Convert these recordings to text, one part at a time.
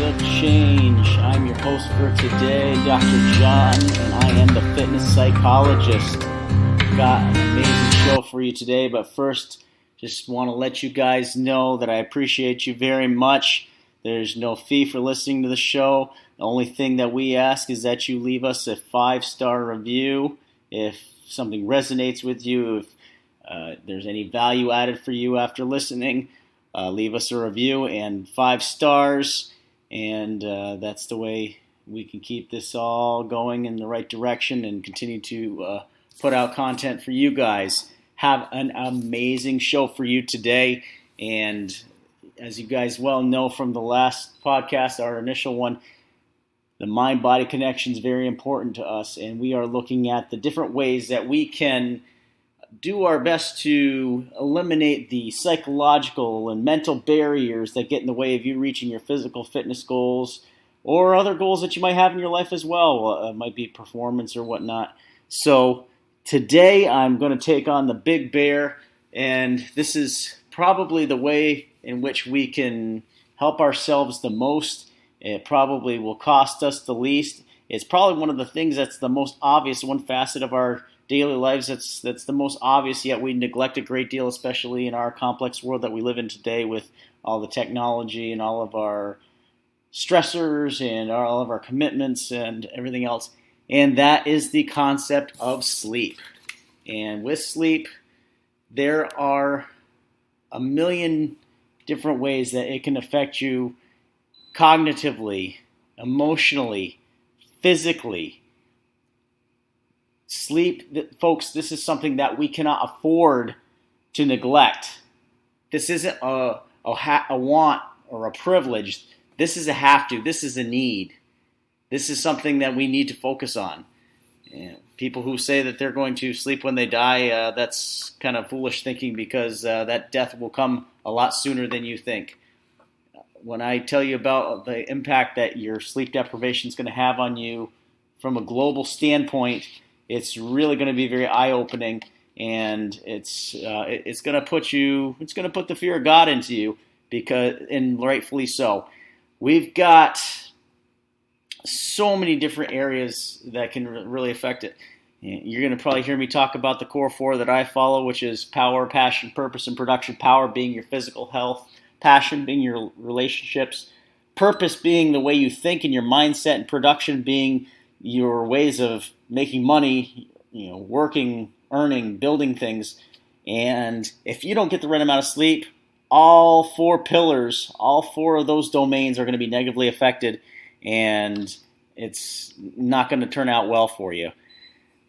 of Change. I'm your host for today, Dr. John, and I am the fitness psychologist. Got an amazing show for you today, but first, just want to let you guys know that I appreciate you very much. There's no fee for listening to the show. The only thing that we ask is that you leave us a 5-star review if something resonates with you, if there's any value added for you after listening. Leave us a review and 5 stars, and that's the way we can keep this all going in the right direction and continue to put out content for you guys. Have an amazing show for you today, and as you guys well know from the last podcast, our initial one, the mind-body connection is very important to us, and we are looking at the different ways that we can do our best to eliminate the psychological and mental barriers that get in the way of you reaching your physical fitness goals or other goals that you might have in your life as well. It might be performance or whatnot. So today I'm going to take on the big bear, and this is probably the way in which we can help ourselves the most. It probably will cost us the least. It's probably one of the things that's the most obvious, one facet of our daily lives that's the most obvious, yet we neglect a great deal, especially in our complex world that we live in today with all the technology and all of our stressors and all of our commitments and everything else. And that is the concept of sleep. And with sleep, there are a million different ways that it can affect you cognitively, emotionally, physically. Sleep, folks, this is something that we cannot afford to neglect. This isn't a want or a privilege. This is a have to. This is a need. This is something that we need to focus on. And people who say that they're going to sleep when they die, that's kind of foolish thinking, because that death will come a lot sooner than you think. When I tell you about the impact that your sleep deprivation is going to have on you from a global standpoint, it's really going to be very eye-opening, and it's going to put the fear of God into you, and rightfully so. We've got so many different areas that can really affect it. You're going to probably hear me talk about the core 4 that I follow, which is power, passion, purpose, and production. Power being your physical health, passion being your relationships, purpose being the way you think and your mindset, and production being your ways of making money, working, earning, building things. And if you don't get the right amount of sleep, all 4 pillars, all 4 of those domains are going to be negatively affected, and it's not going to turn out well for you.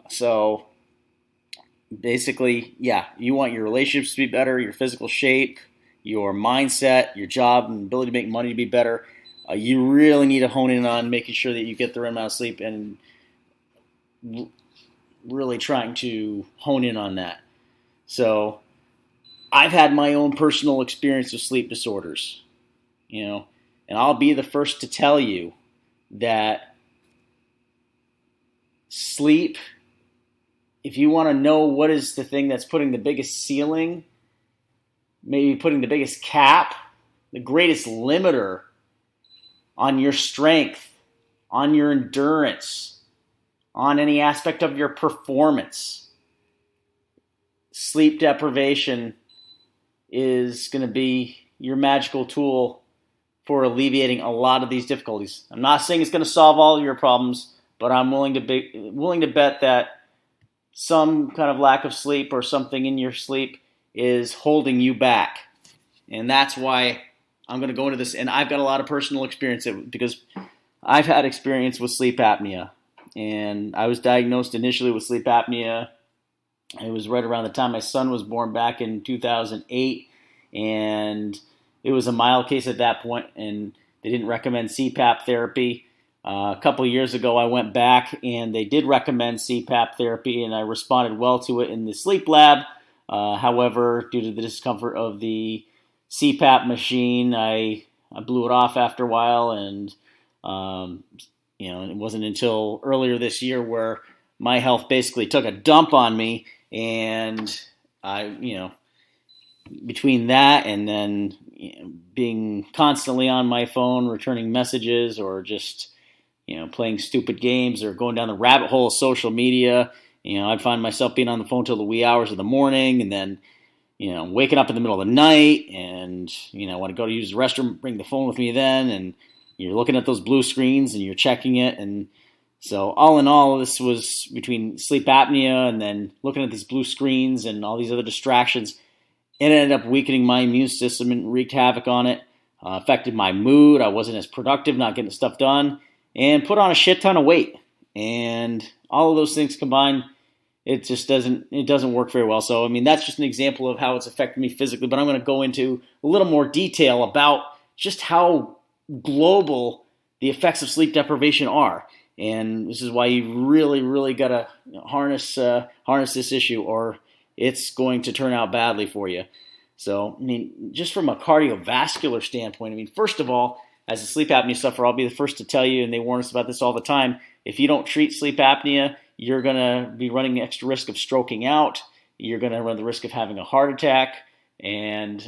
So basically, you want your relationships to be better, your physical shape, your mindset, your job, and ability to make money to be better. You really need to hone in on making sure that you get the right amount of sleep, and really trying to hone in on that. So I've had my own personal experience with sleep disorders, and I'll be the first to tell you that sleep, if you want to know what is the thing that's putting the biggest ceiling, maybe putting the biggest cap, the greatest limiter on your strength, on your endurance, on any aspect of your performance, sleep deprivation is going to be your magical tool for alleviating a lot of these difficulties. I'm not saying it's going to solve all of your problems, but I'm willing to bet that some kind of lack of sleep or something in your sleep is holding you back. And that's why I'm going to go into this, and I've got a lot of personal experience because I've had experience with sleep apnea, and I was diagnosed initially with sleep apnea. It was right around the time my son was born back in 2008, and it was a mild case at that point, and they didn't recommend CPAP therapy. A couple of years ago, I went back, and they did recommend CPAP therapy, and I responded well to it in the sleep lab. However, due to the discomfort of the CPAP machine, I blew it off after a while, and it wasn't until earlier this year where my health basically took a dump on me, and I between that and then being constantly on my phone, returning messages, or just playing stupid games or going down the rabbit hole of social media, I'd find myself being on the phone till the wee hours of the morning, and then waking up in the middle of the night, and want to go to use the restroom, bring the phone with me then, and you're looking at those blue screens and you're checking it. And so all in all, this was between sleep apnea and then looking at these blue screens and all these other distractions. It ended up weakening my immune system and wreaked havoc on it, affected my mood. I wasn't as productive, not getting stuff done, and put on a shit ton of weight. And all of those things combined, it just doesn't work very well. So, I mean, that's just an example of how it's affected me physically, but I'm going to go into a little more detail about just how global the effects of sleep deprivation are. And this is why you really, really got to harness this issue, or it's going to turn out badly for you. So, I mean, just from a cardiovascular standpoint, I mean, first of all, as a sleep apnea sufferer, I'll be the first to tell you, and they warn us about this all the time, if you don't treat sleep apnea, you're going to be running extra risk of stroking out. You're going to run the risk of having a heart attack. And,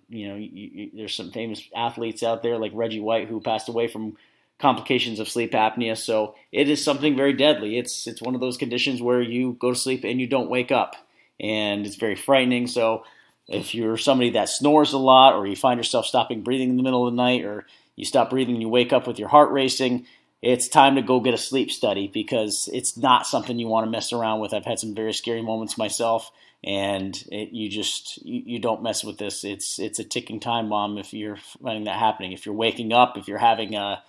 there's some famous athletes out there like Reggie White who passed away from complications of sleep apnea. So it is something very deadly. It's one of those conditions where you go to sleep and you don't wake up. And it's very frightening. So if you're somebody that snores a lot, or you find yourself stopping breathing in the middle of the night, or you stop breathing and you wake up with your heart racing, it's time to go get a sleep study, because it's not something you want to mess around with. I've had some very scary moments myself, and you don't mess with this. It's a ticking time bomb if you're finding that happening. If you're waking up, if you're having a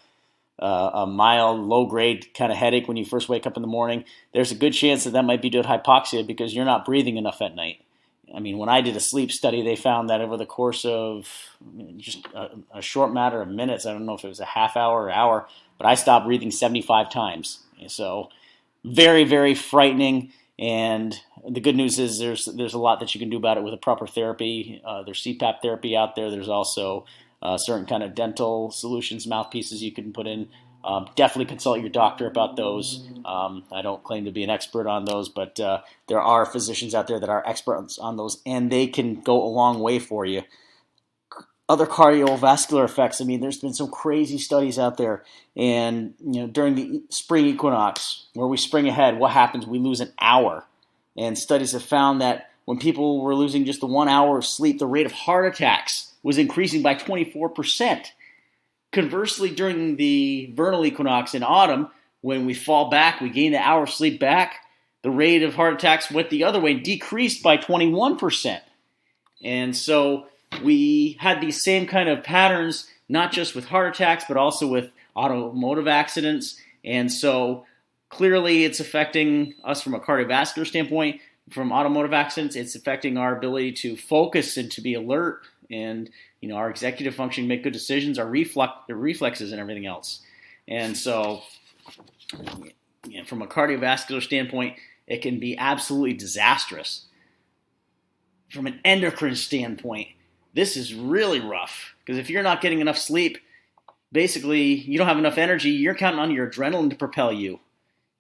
mild, low-grade kind of headache when you first wake up in the morning, there's a good chance that might be due to hypoxia, because you're not breathing enough at night. I mean, when I did a sleep study, they found that over the course of just a short matter of minutes, I don't know if it was a half hour or hour, but I stopped breathing 75 times. So very, very frightening. And the good news is there's a lot that you can do about it with a proper therapy. There's CPAP therapy out there. There's also certain kind of dental solutions, mouthpieces you can put in. Definitely consult your doctor about those. I don't claim to be an expert on those, but there are physicians out there that are experts on those, and they can go a long way for you. Other cardiovascular effects, I mean, there's been some crazy studies out there. And during the spring equinox, where we spring ahead, what happens? We lose an hour. And studies have found that when people were losing just the 1 hour of sleep, the rate of heart attacks was increasing by 24%. Conversely, during the vernal equinox in autumn, when we fall back, we gain the hour of sleep back, the rate of heart attacks went the other way, decreased by 21%. And so we had these same kind of patterns, not just with heart attacks, but also with automotive accidents. And so clearly it's affecting us from a cardiovascular standpoint. From automotive accidents, it's affecting our ability to focus and to be alert, and our executive function, make good decisions, our reflexes and everything else. And so from a cardiovascular standpoint, it can be absolutely disastrous. From an endocrine standpoint, this is really rough, because if you're not getting enough sleep, basically you don't have enough energy. You're counting on your adrenaline to propel you.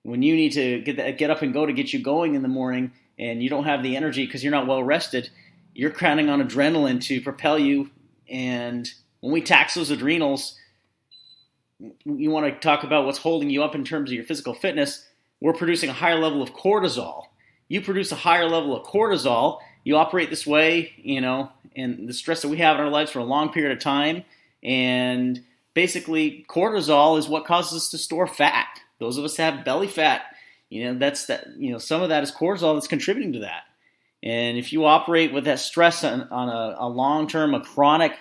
When you need to get up and go to get you going in the morning, and you don't have the energy because you're not well rested, you're counting on adrenaline to propel you. And when we tax those adrenals, you want to talk about what's holding you up in terms of your physical fitness. We're producing a higher level of cortisol. You produce a higher level of cortisol, you operate this way, and the stress that we have in our lives for a long period of time. And basically, cortisol is what causes us to store fat. Those of us that have belly fat, some of that is cortisol that's contributing to that. And if you operate with that stress on a long-term, a chronic,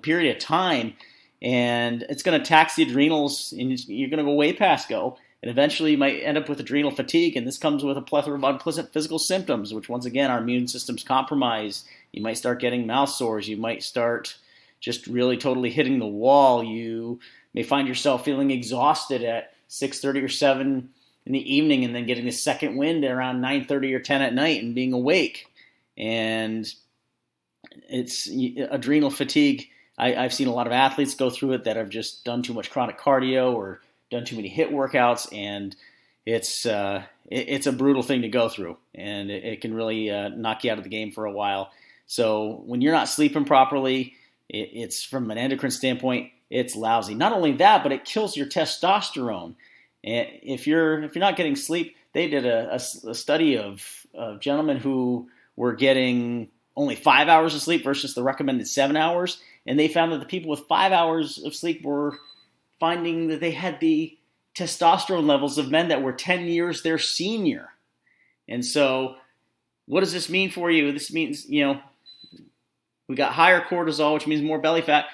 period of time, and it's going to tax the adrenals, and you're going to go way past go. And eventually you might end up with adrenal fatigue, and this comes with a plethora of unpleasant physical symptoms, which once again, our immune system's compromised. You might start getting mouth sores. You might start just really totally hitting the wall. You may find yourself feeling exhausted at 6:30 or 7 in the evening, and then getting a second wind around 9:30 or 10 at night and being awake. And it's adrenal fatigue. I've seen a lot of athletes go through it that have just done too much chronic cardio or done too many HIIT workouts, and it's a brutal thing to go through, and it can really knock you out of the game for a while. So when you're not sleeping properly, it's from an endocrine standpoint, it's lousy. Not only that, but it kills your testosterone. And if you're not getting sleep, they did a study of gentlemen who were getting only 5 hours of sleep versus the recommended 7 hours, and they found that the people with 5 hours of sleep were finding that they had the testosterone levels of men that were 10 years their senior. And so what does this mean for you? This means, we got higher cortisol, which means more belly fat.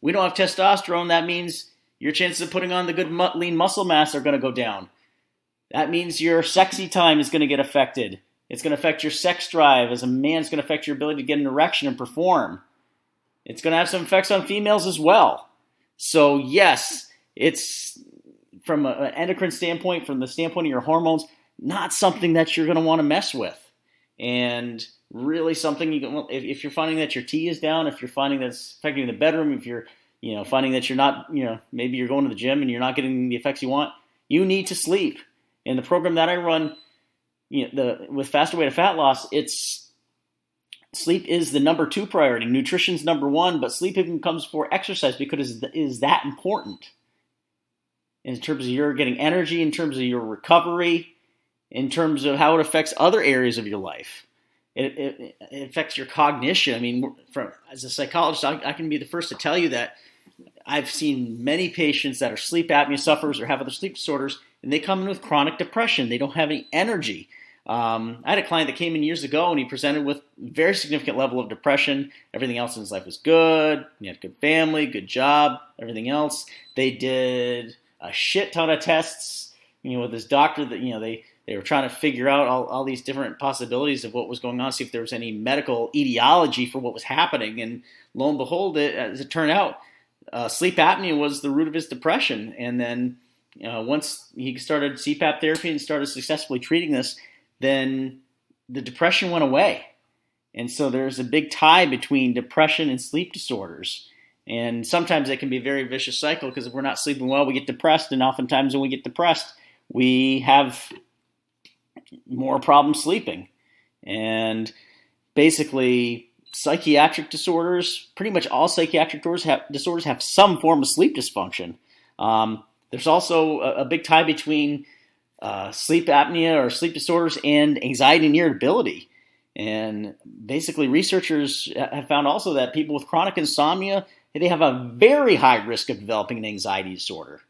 We don't have testosterone. That means your chances of putting on the good lean muscle mass are going to go down. That means your sexy time is going to get affected. It's going to affect your sex drive. As a man, it's going to affect your ability to get an erection and perform. It's going to have some effects on females as well. So yes, it's from an endocrine standpoint, from the standpoint of your hormones, not something that you're going to want to mess with. And really something if you're finding that your T is down, if you're finding that's affecting you in the bedroom, if you're finding that you're not, maybe you're going to the gym and you're not getting the effects you want, you need to sleep. And the program that I run, with Faster Way to Fat Loss, it's sleep is the number 2 priority. Nutrition's number 1, but sleep even comes before exercise because it is that important in terms of your getting energy, in terms of your recovery, in terms of how it affects other areas of your life. It affects your cognition. I mean, as a psychologist, I can be the first to tell you that I've seen many patients that are sleep apnea sufferers or have other sleep disorders, and they come in with chronic depression. They don't have any energy. I had a client that came in years ago, and he presented with a very significant level of depression. Everything else in his life was good. He had a good family, good job, everything else. They did a shit ton of tests, with his doctor that, they were trying to figure out all these different possibilities of what was going on, see if there was any medical etiology for what was happening. And lo and behold, as it turned out, sleep apnea was the root of his depression. And then once he started CPAP therapy and started successfully treating this, then the depression went away. And so there's a big tie between depression and sleep disorders. And sometimes it can be a very vicious cycle because if we're not sleeping well, we get depressed. And oftentimes when we get depressed, we have more problems sleeping. And basically, psychiatric disorders, pretty much all psychiatric disorders have some form of sleep dysfunction. There's also a big tie between sleep apnea or sleep disorders and anxiety and irritability. And basically, researchers have found also that people with chronic insomnia, they have a very high risk of developing an anxiety disorder.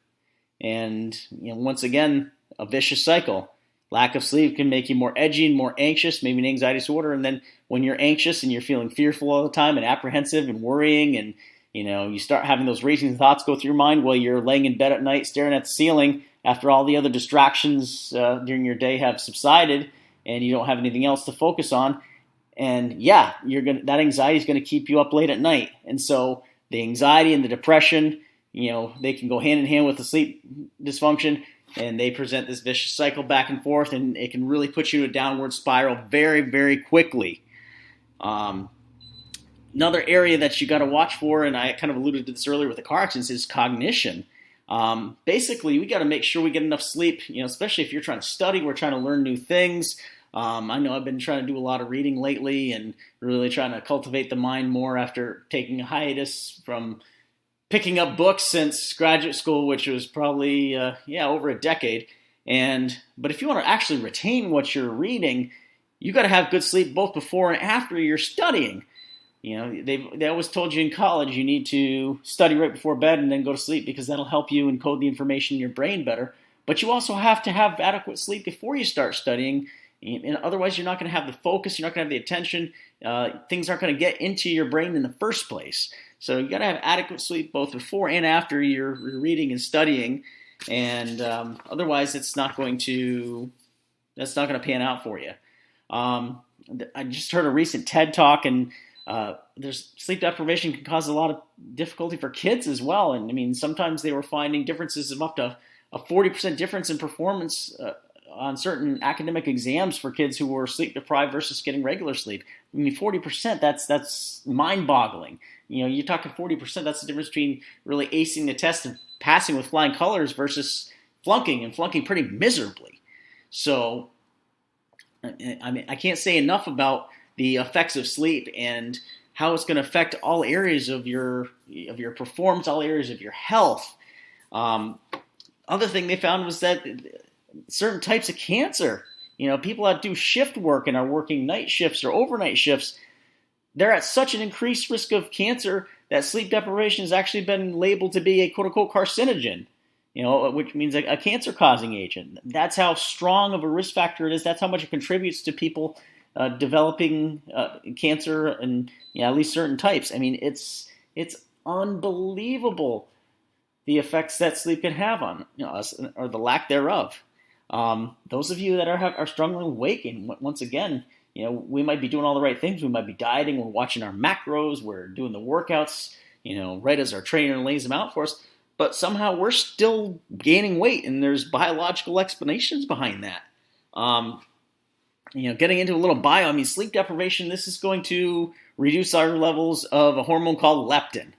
And once again, a vicious cycle. Lack of sleep can make you more edgy and more anxious, maybe an anxiety disorder. And then when you're anxious and you're feeling fearful all the time and apprehensive and worrying and, you start having those racing thoughts go through your mind while you're laying in bed at night staring at the ceiling after all the other distractions during your day have subsided and you don't have anything else to focus on. And yeah, that anxiety is going to keep you up late at night. And so the anxiety and the depression, they can go hand in hand with the sleep dysfunction. And they present this vicious cycle back and forth, and it can really put you in a downward spiral very, very quickly. Another area that you got to watch for, and I kind of alluded to this earlier with the car accidents, is cognition. Basically, we got to make sure we get enough sleep, especially if you're trying to study, we're trying to learn new things. I know I've been trying to do a lot of reading lately and really trying to cultivate the mind more after taking a hiatus from picking up books since graduate school, which was probably, over a decade. But if you want to actually retain what you're reading, you got to have good sleep both before and after you're studying. They always told you in college you need to study right before bed and then go to sleep because that'll help you encode the information in your brain better. But you also have to have adequate sleep before you start studying. And otherwise, you're not going to have the focus, you're not going to have the attention. Things aren't going to get into your brain in the first place. So you got to have adequate sleep both before and after you're reading and studying, and otherwise that's not going to pan out for you. I just heard a recent TED talk, and there's sleep deprivation can cause a lot of difficulty for kids as well. And I mean, sometimes they were finding differences of up to a 40% difference in performance on certain academic exams for kids who were sleep deprived versus getting regular sleep. I mean, 40%, that's mind-boggling. You're talking 40%, that's the difference between really acing the test and passing with flying colors versus flunking, and flunking pretty miserably. So, I mean, I can't say enough about the effects of sleep and how it's going to affect all areas of your performance, all areas of your health. Other thing they found was that certain types of cancer, people that do shift work and are working night shifts or overnight shifts, they're at such an increased risk of cancer that sleep deprivation has actually been labeled to be a quote-unquote carcinogen, which means a cancer-causing agent. That's how strong of a risk factor it is. That's how much it contributes to people developing cancer and at least certain types. I mean, it's unbelievable the effects that sleep can have on us, or the lack thereof. Those of you that are struggling with weight gain, once again, we might be doing all the right things. We might be dieting. We're watching our macros. We're doing the workouts, right as our trainer lays them out for us. But somehow we're still gaining weight, and there's biological explanations behind that. Getting into a little bio, I mean, sleep deprivation, this is going to reduce our levels of a hormone called leptin.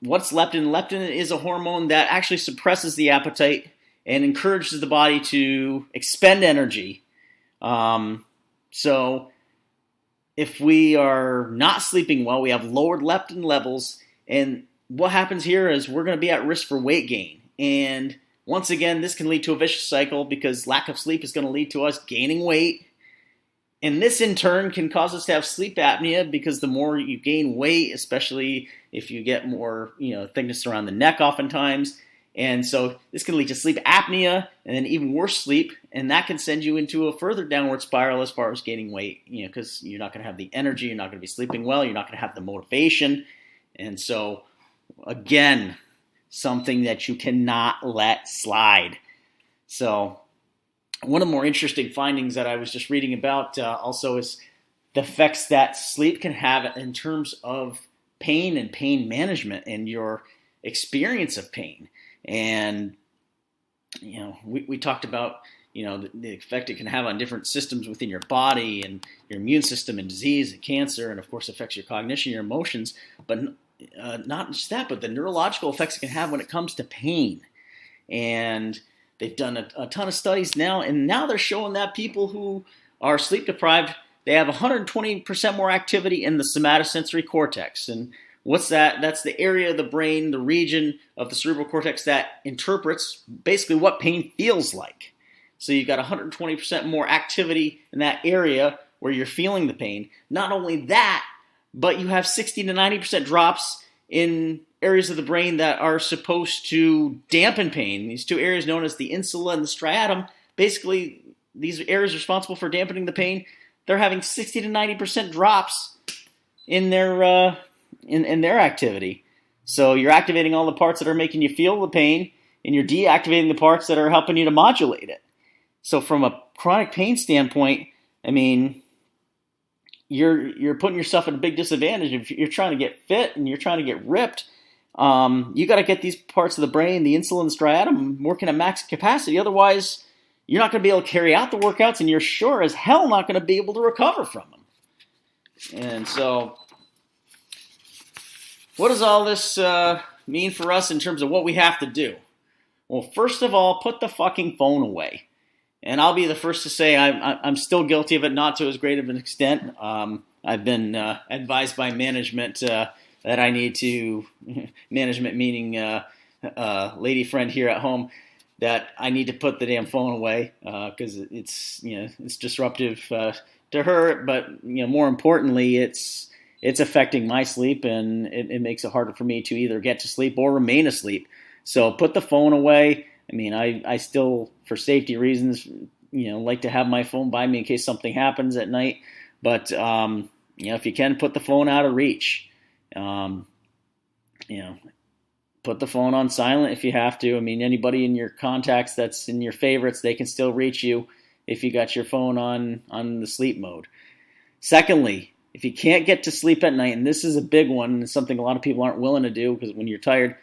What's leptin? Leptin is a hormone that actually suppresses the appetite and encourages the body to expend energy. So if we are not sleeping well, we have lowered leptin levels, and what happens here is we're going to be at risk for weight gain. And once again, this can lead to a vicious cycle because lack of sleep is going to lead to us gaining weight. And this in turn can cause us to have sleep apnea because the more you gain weight, especially if you get more, thickness around the neck oftentimes. And so this can lead to sleep apnea and then even worse sleep. And that can send you into a further downward spiral as far as gaining weight, because you're not going to have the energy, you're not going to be sleeping well, you're not going to have the motivation. And so, again, something that you cannot let slide. So one of the more interesting findings that I was just reading about also is the effects that sleep can have in terms of pain and pain management and your experience of pain. And, we talked about, the effect it can have on different systems within your body and your immune system and disease and cancer, and of course affects your cognition, your emotions, but not just that, but the neurological effects it can have when it comes to pain. And they've done a ton of studies now, and now they're showing that people who are sleep deprived, they have 120% more activity in the somatosensory cortex. And what's that? That's the area of the brain, the region of the cerebral cortex that interprets basically what pain feels like. So you've got 120% more activity in that area where you're feeling the pain. Not only that, but you have 60 to 90% drops in areas of the brain that are supposed to dampen pain. These two areas known as the insula and the striatum, basically these areas responsible for dampening the pain, they're having 60 to 90% drops in their in their activity. So you're activating all the parts that are making you feel the pain, and you're deactivating the parts that are helping you to modulate it. So from a chronic pain standpoint, I mean, you're putting yourself at a big disadvantage. If you're trying to get fit and you're trying to get ripped, you got to get these parts of the brain, the insula and striatum, working at max capacity. Otherwise, you're not going to be able to carry out the workouts, and you're sure as hell not going to be able to recover from them. And so, what does all this mean for us in terms of what we have to do? Well, first of all, put the fucking phone away. And I'll be the first to say I'm still guilty of it, not to as great of an extent. I've been advised by management that I need to, management meaning lady friend here at home, that I need to put the damn phone away because it's disruptive to her. But more importantly, it's affecting my sleep, and it makes it harder for me to either get to sleep or remain asleep. So put the phone away. I mean, I still, for safety reasons, like to have my phone by me in case something happens at night. But, if you can, put the phone out of reach. Put the phone on silent if you have to. I mean, anybody in your contacts that's in your favorites, they can still reach you if you got your phone on the sleep mode. Secondly, if you can't get to sleep at night, and this is a big one, it's something a lot of people aren't willing to do because when you're tired,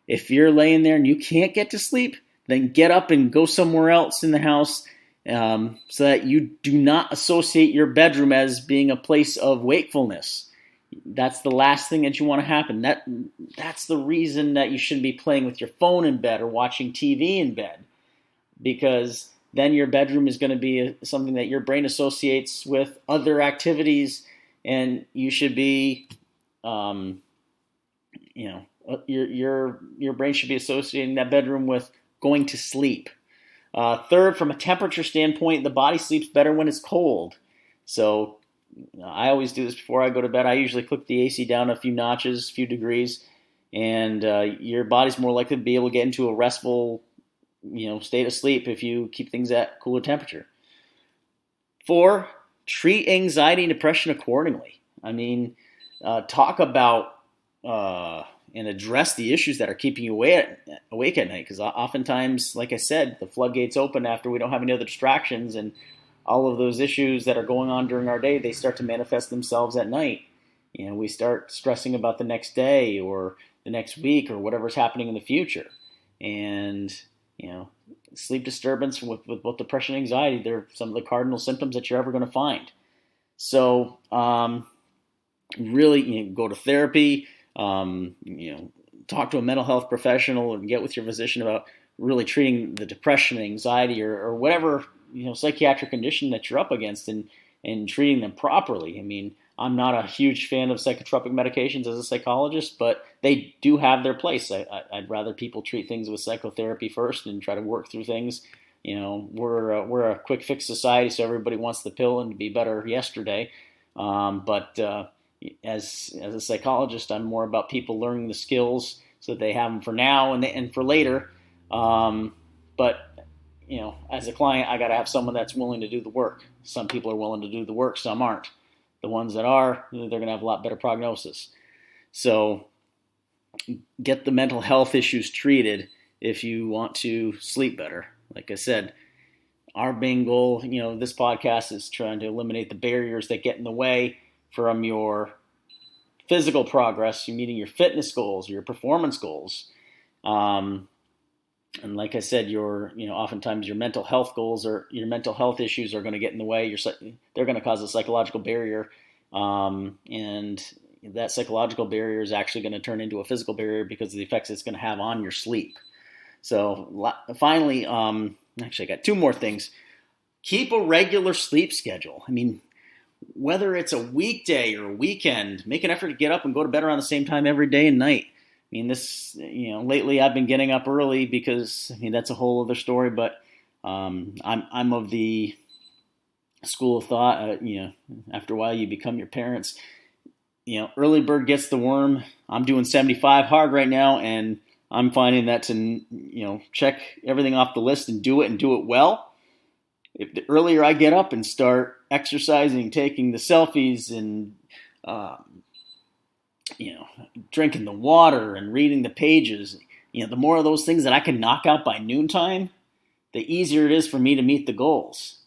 if you're laying there and you can't get to sleep, then get up and go somewhere else in the house so that you do not associate your bedroom as being a place of wakefulness. That's the last thing that you want to happen. That's the reason that you shouldn't be playing with your phone in bed or watching TV in bed, because then your bedroom is going to be something that your brain associates with other activities, and you should be, your brain should be associating that bedroom with going to sleep. Third, from a temperature standpoint, the body sleeps better when it's cold. So I always do this before I go to bed. I usually click the AC down a few notches, a few degrees, and your body's more likely to be able to get into a restful, state of sleep if you keep things at cooler temperature. 4, treat anxiety and depression accordingly. I mean, talk about and address the issues that are keeping you awake at night. Because oftentimes, like I said, the floodgates open after we don't have any other distractions, and all of those issues that are going on during our day, they start to manifest themselves at night. We start stressing about the next day or the next week or whatever's happening in the future. And, sleep disturbance with both depression and anxiety, they're some of the cardinal symptoms that you're ever going to find. So, really, go to therapy, talk to a mental health professional and get with your physician about really treating the depression, anxiety, or whatever, psychiatric condition that you're up against, and treating them properly. I mean, I'm not a huge fan of psychotropic medications as a psychologist, but they do have their place. I'd rather people treat things with psychotherapy first and try to work through things. We're a quick fix society, so everybody wants the pill and to be better yesterday. But as a psychologist, I'm more about people learning the skills so that they have them for now and for later. But as a client, I got to have someone that's willing to do the work. Some people are willing to do the work, some aren't. The ones that are, they're going to have a lot better prognosis. So get the mental health issues treated if you want to sleep better. Like I said, our main goal, this podcast is trying to eliminate the barriers that get in the way from your physical progress, you meeting your fitness goals, your performance goals. And like I said, oftentimes your mental health goals or your mental health issues are going to get in the way. They're going to cause a psychological barrier, and that psychological barrier is actually going to turn into a physical barrier because of the effects it's going to have on your sleep. So finally, actually, I got 2 more things. Keep a regular sleep schedule. I mean, whether it's a weekday or a weekend, make an effort to get up and go to bed around the same time every day and night. I mean, lately I've been getting up early because, that's a whole other story, but I'm of the school of thought, after a while you become your parents. Early bird gets the worm. I'm doing 75 hard right now, and I'm finding that to, check everything off the list and do it well. If the earlier I get up and start exercising, taking the selfies, and drinking the water and reading the pages, the more of those things that I can knock out by noontime, the easier it is for me to meet the goals.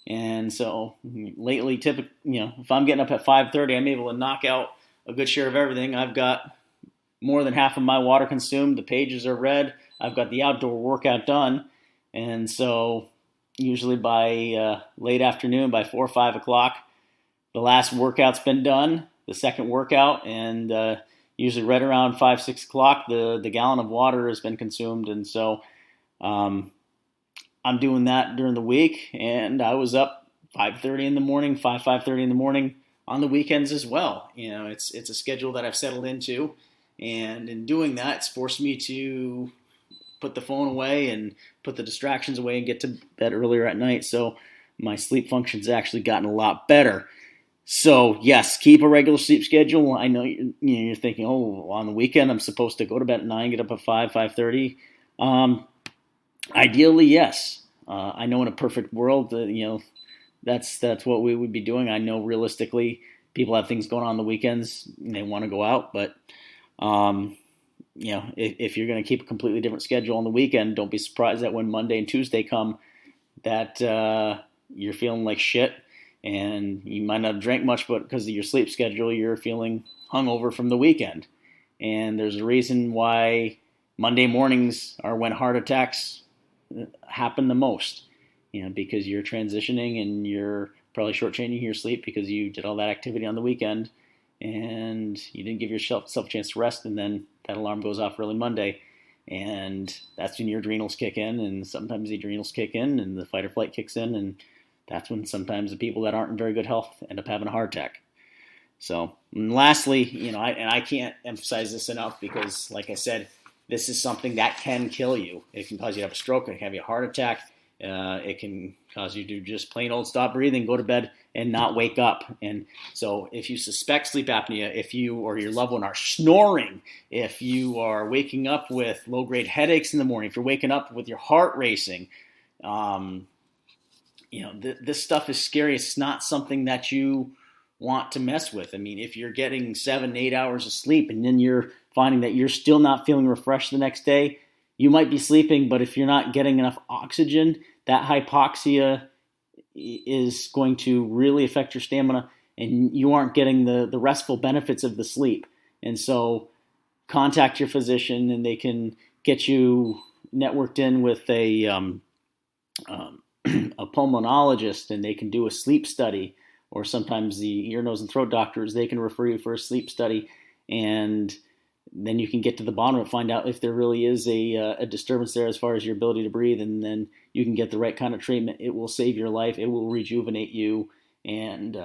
And so lately, if I'm getting up at 5:30, I'm able to knock out a good share of everything. I've got more than half of my water consumed. The pages are read. I've got the outdoor workout done. And so usually by late afternoon, by 4 or 5 o'clock, the last workout's been done, the second workout, and usually right around 5, 6 o'clock, the gallon of water has been consumed. And so I'm doing that during the week, and I was up 5:30 in the morning, 5:30 in the morning on the weekends as well. It's a schedule that I've settled into, and in doing that, it's forced me to put the phone away and put the distractions away and get to bed earlier at night. So my sleep function's actually gotten a lot better. So yes, keep a regular sleep schedule. I know you're thinking, on the weekend I'm supposed to go to bed at 9, get up at 5:30. Ideally, yes. I know in a perfect world, that's what we would be doing. I know realistically, people have things going on the weekends and they want to go out, but if you're going to keep a completely different schedule on the weekend, don't be surprised that when Monday and Tuesday come, that you're feeling like shit, and you might not have drank much, but because of your sleep schedule, you're feeling hungover from the weekend. And there's a reason why Monday mornings are when heart attacks happen the most, because you're transitioning and you're probably shortchanging your sleep because you did all that activity on the weekend and you didn't give yourself a chance to rest, and then that alarm goes off early Monday. And that's when your adrenals kick in, and sometimes the adrenals kick in and the fight or flight kicks in, and that's when sometimes the people that aren't in very good health end up having a heart attack. So, and lastly, I can't emphasize this enough because, like I said, this is something that can kill you. It can cause you to have a stroke. It can have you a heart attack. It can cause you to just plain old stop breathing, go to bed, and not wake up. And so if you suspect sleep apnea, if you or your loved one are snoring, if you are waking up with low-grade headaches in the morning, if you're waking up with your heart racing, this stuff is scary. It's not something that you want to mess with. I mean, if you're getting 7-8 hours of sleep and then you're finding that you're still not feeling refreshed the next day, you might be sleeping, but if you're not getting enough oxygen, that hypoxia is going to really affect your stamina, and you aren't getting the restful benefits of the sleep. And so contact your physician, and they can get you networked in with a pulmonologist, and they can do a sleep study. Or sometimes the ear, nose, and throat doctors, they can refer you for a sleep study, and then you can get to the bottom and find out if there really is a disturbance there as far as your ability to breathe, and then you can get the right kind of treatment. It will save your life. It will rejuvenate you, and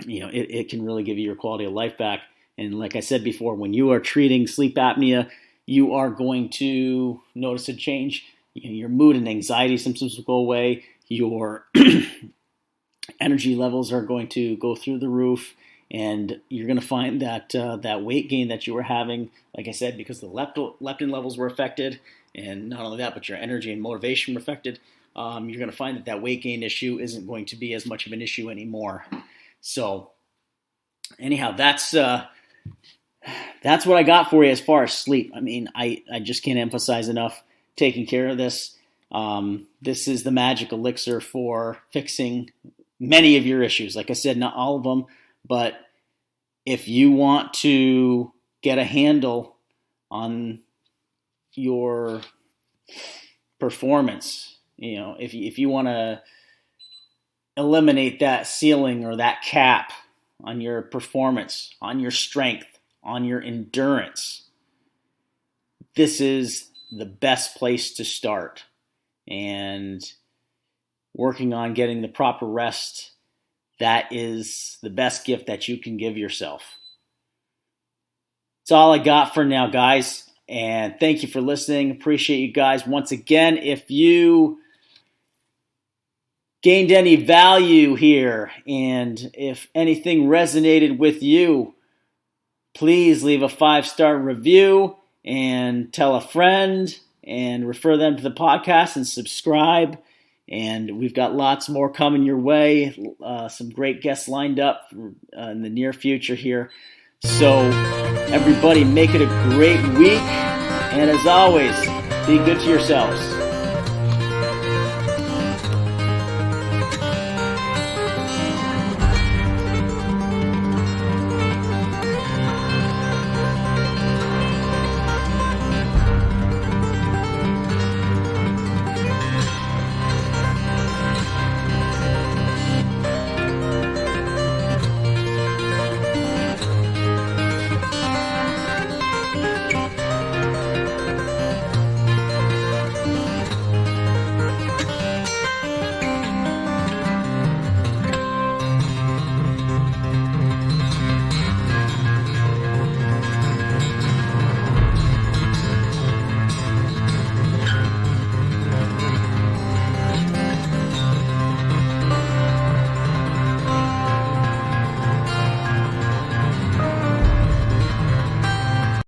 it can really give you your quality of life back. And like I said before, when you are treating sleep apnea, you are going to notice a change. Your mood and anxiety symptoms will go away. Your energy levels are going to go through the roof, and you're going to find that that weight gain that you were having, like I said, because the leptin levels were affected, and not only that, but your energy and motivation were affected, you're going to find that weight gain issue isn't going to be as much of an issue anymore. So anyhow, that's what I got for you as far as sleep. I mean, I just can't emphasize enough taking care of this. This is the magic elixir for fixing many of your issues. Like I said, not all of them, but if you want to get a handle on your performance, if you want to eliminate that ceiling or that cap on your performance, on your strength, on your endurance, this is the best place to start. And working on getting the proper rest, that is the best gift that you can give yourself. That's all I got for now, guys. And thank you for listening. Appreciate you guys. Once again, if you gained any value here and if anything resonated with you, please leave a 5-star review and tell a friend and refer them to the podcast and subscribe. And we've got lots more coming your way, some great guests lined up in the near future here. So everybody, make it a great week. And as always, be good to yourselves.